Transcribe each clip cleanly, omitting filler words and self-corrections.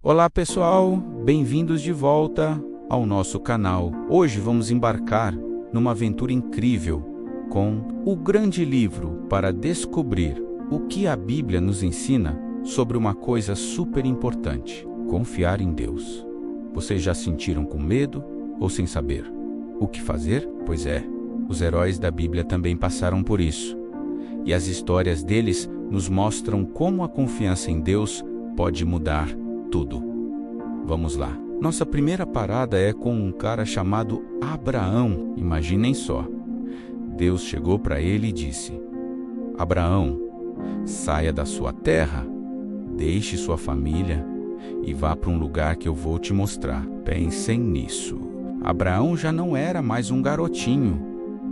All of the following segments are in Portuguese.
Olá pessoal, bem-vindos de volta ao nosso canal. Hoje vamos embarcar numa aventura incrível com o grande livro para descobrir o que a Bíblia nos ensina sobre uma coisa super importante: confiar em Deus. Vocês já se sentiram com medo ou sem saber o que fazer? Pois é, os heróis da Bíblia também passaram por isso. E as histórias deles nos mostram como a confiança em Deus pode mudar tudo. Vamos lá. Nossa primeira parada é com um cara chamado Abraão. Imaginem só. Deus chegou para ele e disse: Abraão, saia da sua terra, deixe sua família e vá para um lugar que eu vou te mostrar. Pensem nisso. Abraão já não era mais um garotinho.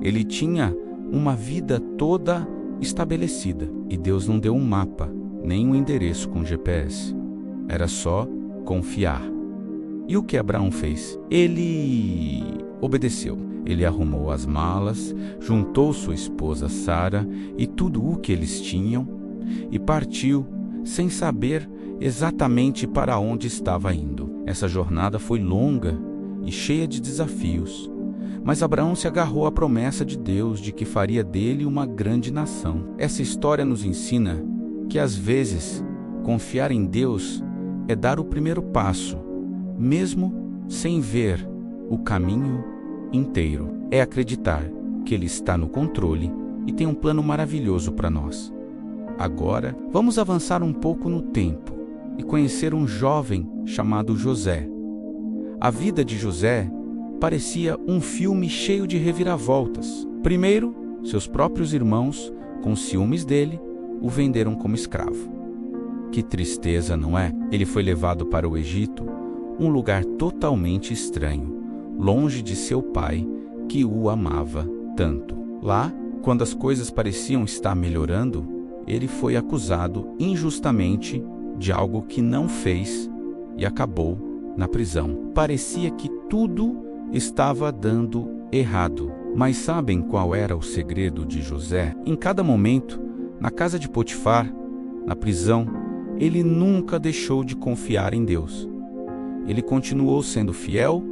Ele tinha uma vida toda estabelecida. E Deus não deu um mapa, nem um endereço com GPS. Era só confiar. E o que Abraão fez? Ele obedeceu. Ele arrumou as malas, juntou sua esposa Sara e tudo o que eles tinham e partiu sem saber exatamente para onde estava indo. Essa jornada foi longa e cheia de desafios, mas Abraão se agarrou à promessa de Deus de que faria dele uma grande nação. Essa história nos ensina que às vezes confiar em Deus é dar o primeiro passo, mesmo sem ver o caminho inteiro. É acreditar que Ele está no controle e tem um plano maravilhoso para nós. Agora, vamos avançar um pouco no tempo e conhecer um jovem chamado José. A vida de José parecia um filme cheio de reviravoltas. Primeiro, seus próprios irmãos, com ciúmes dele, o venderam como escravo. Que tristeza, não é? Ele foi levado para o Egito, um lugar totalmente estranho, longe de seu pai, que o amava tanto. Lá, quando as coisas pareciam estar melhorando, ele foi acusado injustamente de algo que não fez e acabou na prisão. Parecia que tudo estava dando errado. Mas sabem qual era o segredo de José? Em cada momento, na casa de Potifar, na prisão, ele nunca deixou de confiar em Deus. Ele continuou sendo fiel,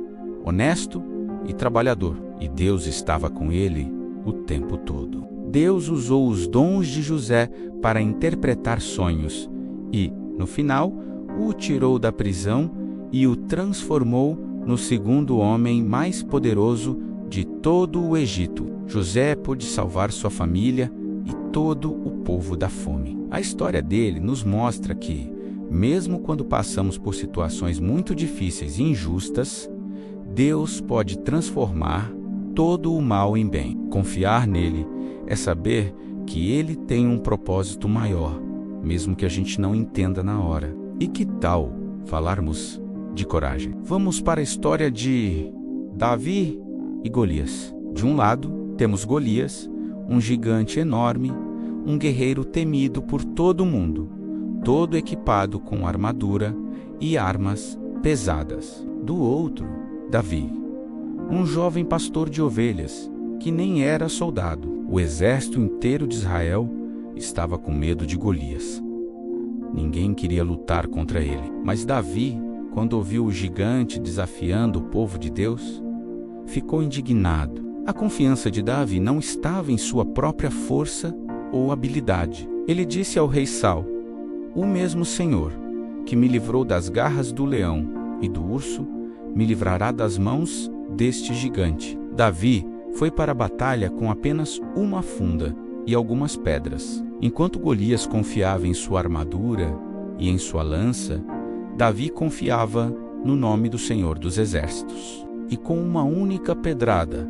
honesto e trabalhador. E Deus estava com ele o tempo todo. Deus usou os dons de José para interpretar sonhos e, no final, o tirou da prisão e o transformou no segundo homem mais poderoso de todo o Egito. José pôde salvar sua família e todo o povo da fome. A história dele nos mostra que, mesmo quando passamos por situações muito difíceis e injustas, Deus pode transformar todo o mal em bem. Confiar nele é saber que ele tem um propósito maior, mesmo que a gente não entenda na hora. E que tal falarmos de coragem? Vamos para a história de Davi e Golias. De um lado, temos Golias, um gigante enorme, um guerreiro temido por todo mundo, todo equipado com armadura e armas pesadas. Do outro, Davi, um jovem pastor de ovelhas, que nem era soldado. O exército inteiro de Israel estava com medo de Golias. Ninguém queria lutar contra ele. Mas Davi, quando ouviu o gigante desafiando o povo de Deus, ficou indignado. A confiança de Davi não estava em sua própria força ou habilidade. Ele disse ao rei Saul: o mesmo Senhor, que me livrou das garras do leão e do urso, me livrará das mãos deste gigante. Davi foi para a batalha com apenas uma funda e algumas pedras. Enquanto Golias confiava em sua armadura e em sua lança, Davi confiava no nome do Senhor dos Exércitos. E com uma única pedrada,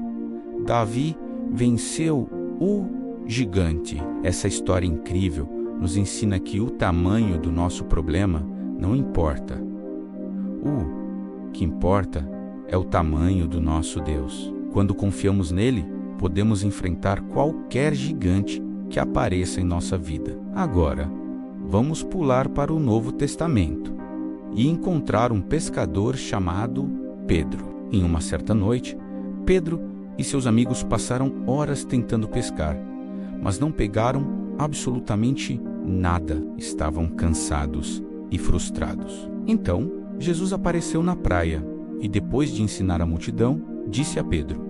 Davi venceu o gigante. Essa história incrível nos ensina que o tamanho do nosso problema não importa. O que importa é o tamanho do nosso Deus. Quando confiamos nele, podemos enfrentar qualquer gigante que apareça em nossa vida. Agora, vamos pular para o Novo Testamento e encontrar um pescador chamado Pedro. Em uma certa noite, Pedro e seus amigos passaram horas tentando pescar, mas não pegaram absolutamente nada. Estavam cansados e frustrados. Então, Jesus apareceu na praia e, depois de ensinar a multidão, disse a Pedro: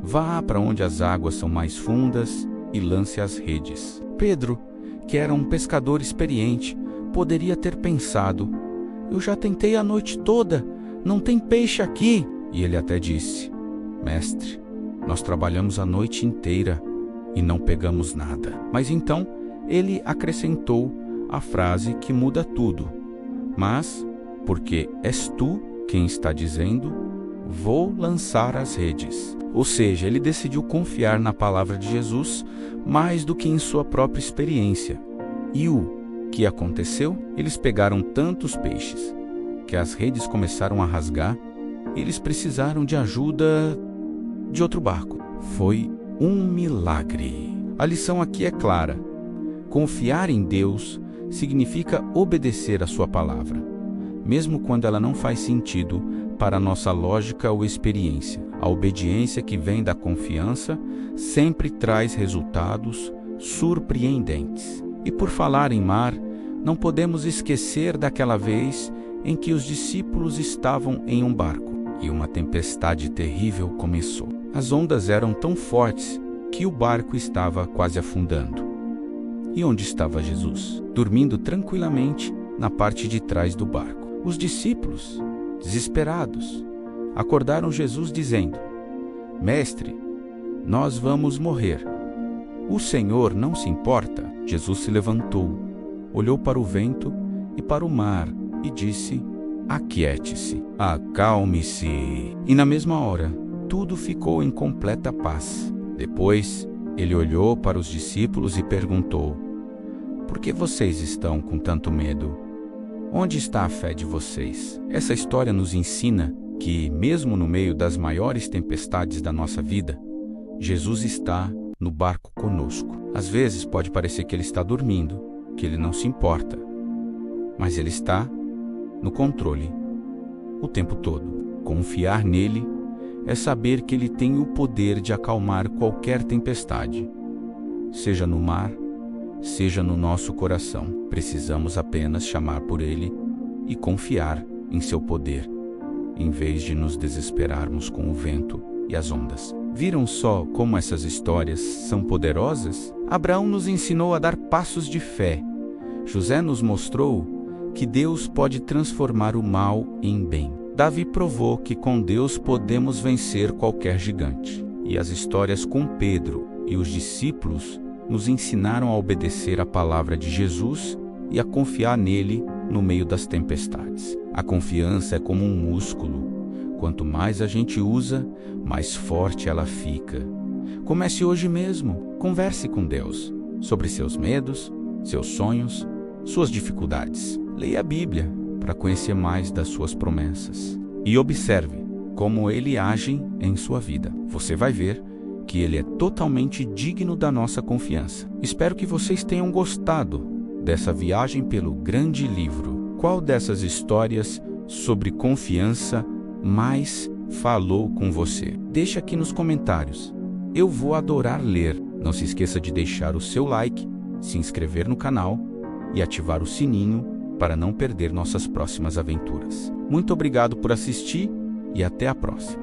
"Vá para onde as águas são mais fundas e lance as redes." Pedro, que era um pescador experiente, poderia ter pensado: "Eu já tentei a noite toda, não tem peixe aqui." E ele até disse: "Mestre, nós trabalhamos a noite inteira e não pegamos nada." Mas então ele acrescentou a frase que muda tudo: "Mas, porque és tu quem está dizendo, vou lançar as redes." Ou seja, ele decidiu confiar na palavra de Jesus mais do que em sua própria experiência. E o que aconteceu? Eles pegaram tantos peixes que as redes começaram a rasgar e eles precisaram de ajuda de outro barco. Foi um milagre. A lição aqui é clara: confiar em Deus significa obedecer a sua palavra, mesmo quando ela não faz sentido para a nossa lógica ou experiência. A obediência que vem da confiança sempre traz resultados surpreendentes. E por falar em mar, não podemos esquecer daquela vez em que os discípulos estavam em um barco e uma tempestade terrível começou. As ondas eram tão fortes que o barco estava quase afundando. E onde estava Jesus? Dormindo tranquilamente na parte de trás do barco. Os discípulos, desesperados, acordaram Jesus dizendo: "Mestre, nós vamos morrer. O Senhor não se importa?" Jesus se levantou, olhou para o vento e para o mar e disse: "Aquiete-se, acalme-se." E na mesma hora, tudo ficou em completa paz. Depois, ele olhou para os discípulos e perguntou: "Por que vocês estão com tanto medo? Onde está a fé de vocês?" Essa história nos ensina que, mesmo no meio das maiores tempestades da nossa vida, Jesus está no barco conosco. Às vezes pode parecer que ele está dormindo, que ele não se importa, mas ele está no controle o tempo todo. Confiar nele é saber que ele tem o poder de acalmar qualquer tempestade, seja no mar, seja no nosso coração. Precisamos apenas chamar por ele e confiar em seu poder, em vez de nos desesperarmos com o vento e as ondas. Viram só como essas histórias são poderosas? Abraão nos ensinou a dar passos de fé. José nos mostrou que Deus pode transformar o mal em bem. Davi provou que com Deus podemos vencer qualquer gigante. E as histórias com Pedro e os discípulos nos ensinaram a obedecer à palavra de Jesus e a confiar nele no meio das tempestades. A confiança é como um músculo. Quanto mais a gente usa, mais forte ela fica. Comece hoje mesmo. Converse com Deus sobre seus medos, seus sonhos, suas dificuldades. Leia a Bíblia para conhecer mais das suas promessas. E observe como ele age em sua vida. Você vai ver que ele é totalmente digno da nossa confiança. Espero que vocês tenham gostado dessa viagem pelo grande livro. Qual dessas histórias sobre confiança mais falou com você? Deixa aqui nos comentários. Eu vou adorar ler. Não se esqueça de deixar o seu like, se inscrever no canal e ativar o sininho para não perder nossas próximas aventuras. Muito obrigado por assistir e até a próxima.